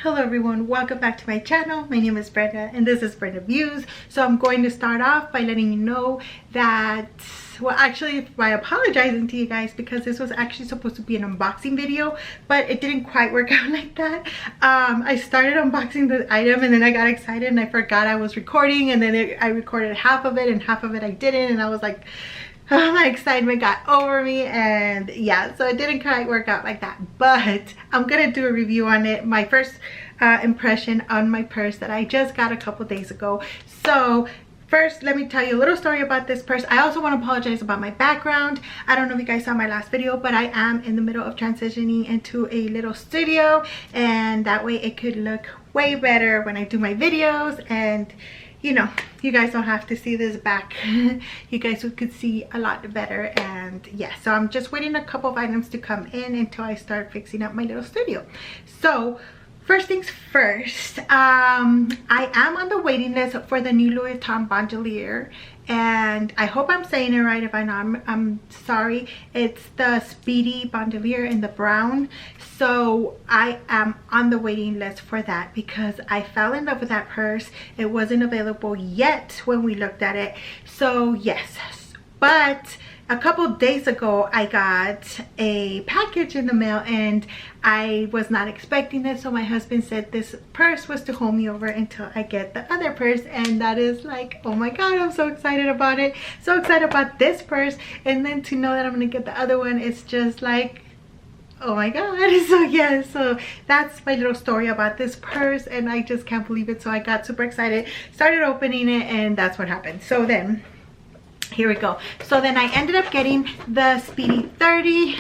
Hello everyone, welcome back to my channel. My name is Brenda and this is Brenda Views. So I'm going to start off by letting you know that, well, actually by apologizing to you guys because this was actually supposed to be an unboxing video, but it didn't quite work out like that. I started unboxing the item and then I got excited and I forgot I was recording, and then I recorded half of it and half of it I didn't, and I was like, my excitement got over me, and yeah, so it didn't quite work out like that, but I'm gonna do a review on it. My first impression on my purse that I just got a couple days ago. So first, let me tell you a little story about this purse. I also want to apologize about my background. I don't know if you guys saw my last video, but I am in the middle of transitioning into a little studio, and that way it could look way better when I do my videos, and you know, you guys don't have to see this back. You guys could see a lot better. And yeah, so I'm just waiting a couple of items to come in until I start fixing up my little studio. So first things first, I am on the waiting list for the new Louis Vuitton bandolier, and I hope I'm saying it right. If I'm not, I'm sorry. It's the Speedy bandolier in the brown. So I am on the waiting list for that because I fell in love with that purse. It wasn't available yet when we looked at it. So yes, but a couple days ago I got a package in the mail and I was not expecting it, so my husband said this purse was to hold me over until I get the other purse, and that is like, oh my god, I'm so excited about it, so excited about this purse, and then to know that I'm gonna get the other one, it's just like, oh my god. So yeah, so that's my little story about this purse, and I just can't believe it. So I got super excited, started opening it, and that's what happened. So then here we go. So then I ended up getting the Speedy 30,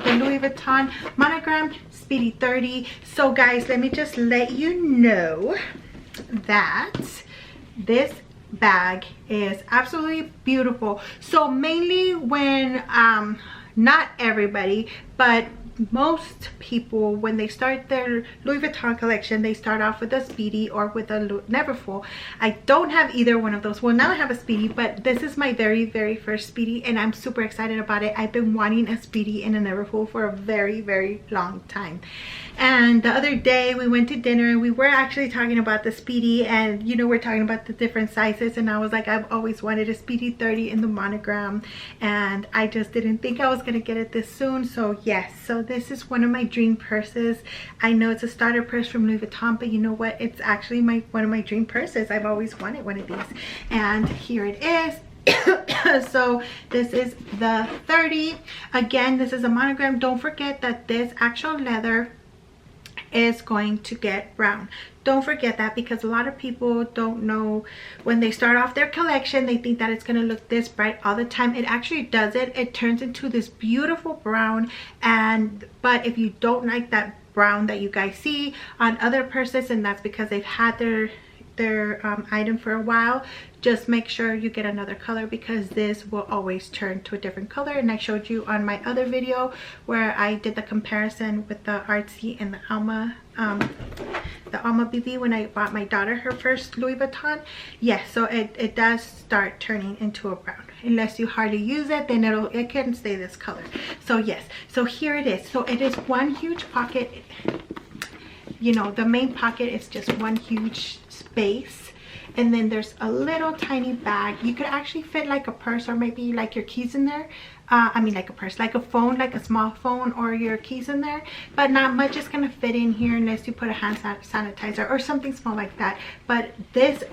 the Louis Vuitton Monogram Speedy 30. So guys, let me just let you know that this bag is absolutely beautiful. So mainly when not everybody, but most people, when they start their Louis Vuitton collection, they start off with a Speedy or with a Neverfull. I don't have either one of those. Well, now I have a Speedy, but this is my very first Speedy, and I'm super excited about it. I've been wanting a Speedy and a Neverfull for a very long time. And the other day we went to dinner and we were actually talking about the Speedy, and you know, we're talking about the different sizes, and I was like, I've always wanted a Speedy 30 in the monogram, and I just didn't think I was gonna get it this soon. So yes, so this is one of my dream purses. I know it's a starter purse from Louis Vuitton, but you know what, it's actually one of my dream purses. I've always wanted one of these, and here it is. So this is the 30. Again, this is a monogram. Don't forget that this actual leather is going to get brown. Don't forget that, because a lot of people don't know, when they start off their collection, they think that it's going to look this bright all the time. It actually doesn't. It turns into this beautiful brown, and but if you don't like that brown that you guys see on other purses, and that's because they've had their item for a while, just make sure you get another color, because this will always turn to a different color. And I showed you on my other video where I did the comparison with the Artsy and the Alma BB when I bought my daughter her first Louis Vuitton. Yes, so it does start turning into a brown. Unless you hardly use it, then it can stay this color. So yes, so here it is. So it is one huge pocket. You know, the main pocket is just one huge space, and then there's a little tiny bag. You could actually fit like a purse or maybe like your keys in there. I mean, like a purse, like a phone, like a small phone, or your keys in there, but not much is gonna fit in here unless you put a hand sanitizer or something small like that. But this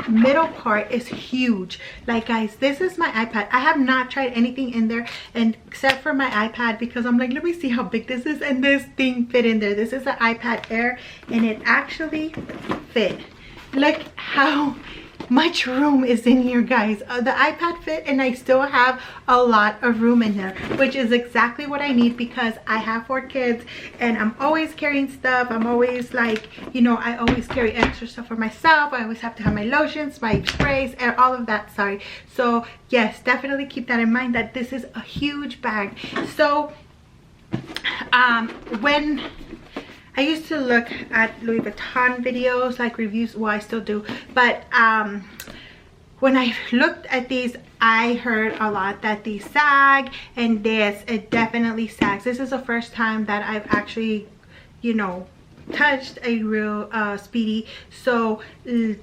middle part is huge. Like guys, this is my iPad. I have not tried anything in there and except for my iPad, because I'm like, let me see how big this is, and this thing fit in there. This is an iPad Air, and it actually fit. Look how much room is in here, guys. The iPad fit, and I still have a lot of room in there, which is exactly what I need, because I have 4 kids and I'm always carrying stuff. I'm always like, you know, I always carry extra stuff for myself. I always have to have my lotions, my sprays, and all of that. Sorry. So yes, definitely keep that in mind, that this is a huge bag. So when I used to look at Louis Vuitton videos, like reviews, well, I still do, but when I looked at these, I heard a lot that these sag, and this, it definitely sags. This is the first time that I've actually, you know, touched a real Speedy, so it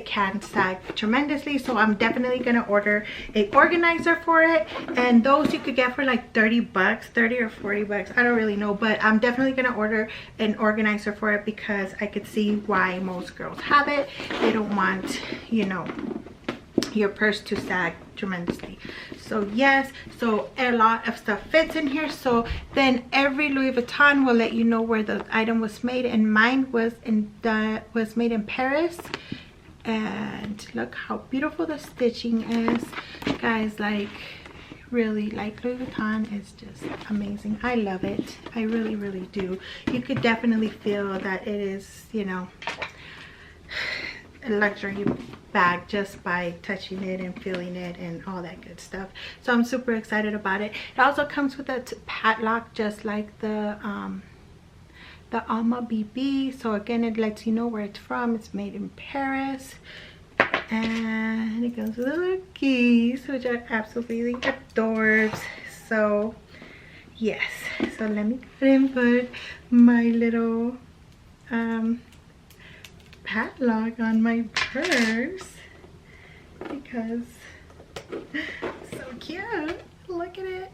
can sag tremendously. So I'm definitely gonna order a organizer for it, and those you could get for like 30 bucks, 30 or 40 bucks, I don't really know, but I'm definitely gonna order an organizer for it because I could see why most girls have it. They don't want, you know, your purse to sag tremendously. So yes, so a lot of stuff fits in here. So then every Louis Vuitton will let you know where the item was made, and mine was made in Paris. And look how beautiful the stitching is, guys. Like, really, like, Louis Vuitton is just amazing. I love it. I really, really do. You could definitely feel that it is, you know, a luxury bag just by touching it and feeling it and all that good stuff. So I'm super excited about it. It also comes with a padlock, just like the Alma BB. So again, it lets you know where it's from. It's made in Paris, and it comes with a little keys, which are absolutely adorbs. So yes, so let me go ahead and put my little padlock on my purse because it's so cute. Look at it.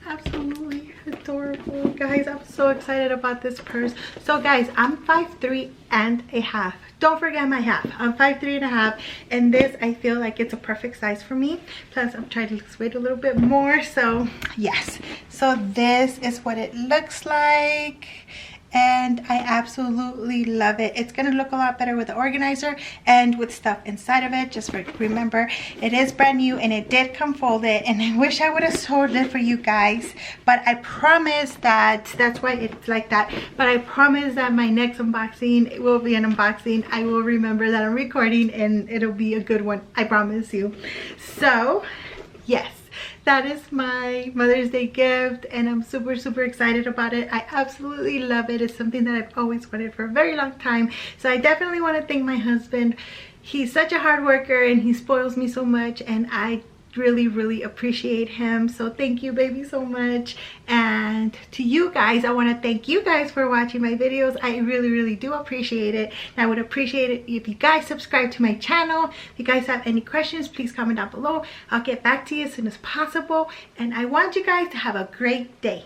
Absolutely adorable, guys. I'm so excited about this purse. So guys, I'm 5'3.5". Don't forget my half. I'm 5'3.5", and this, I feel like it's a perfect size for me. Plus I'm trying to lose weight a little bit more. So yes, so this is what it looks like, and I absolutely love it. It's gonna look a lot better with the organizer and with stuff inside of it. Just remember, it is brand new and it did come folded, and I wish I would have sold it for you guys, but I promise that's why it's like that. But I promise that my next unboxing, it will be an unboxing. I will remember that I'm recording, and it'll be a good one, I promise you. So yes, that is my Mother's Day gift, and I'm super excited about it. I absolutely love it. It's something that I've always wanted for a very long time. So I definitely want to thank my husband. He's such a hard worker and he spoils me so much, and I really appreciate him. So thank you, baby, so much. And to you guys, I want to thank you guys for watching my videos. I really do appreciate it. And I would appreciate it if you guys subscribe to my channel. If you guys have any questions, please comment down below. I'll get back to you as soon as possible, and I want you guys to have a great day.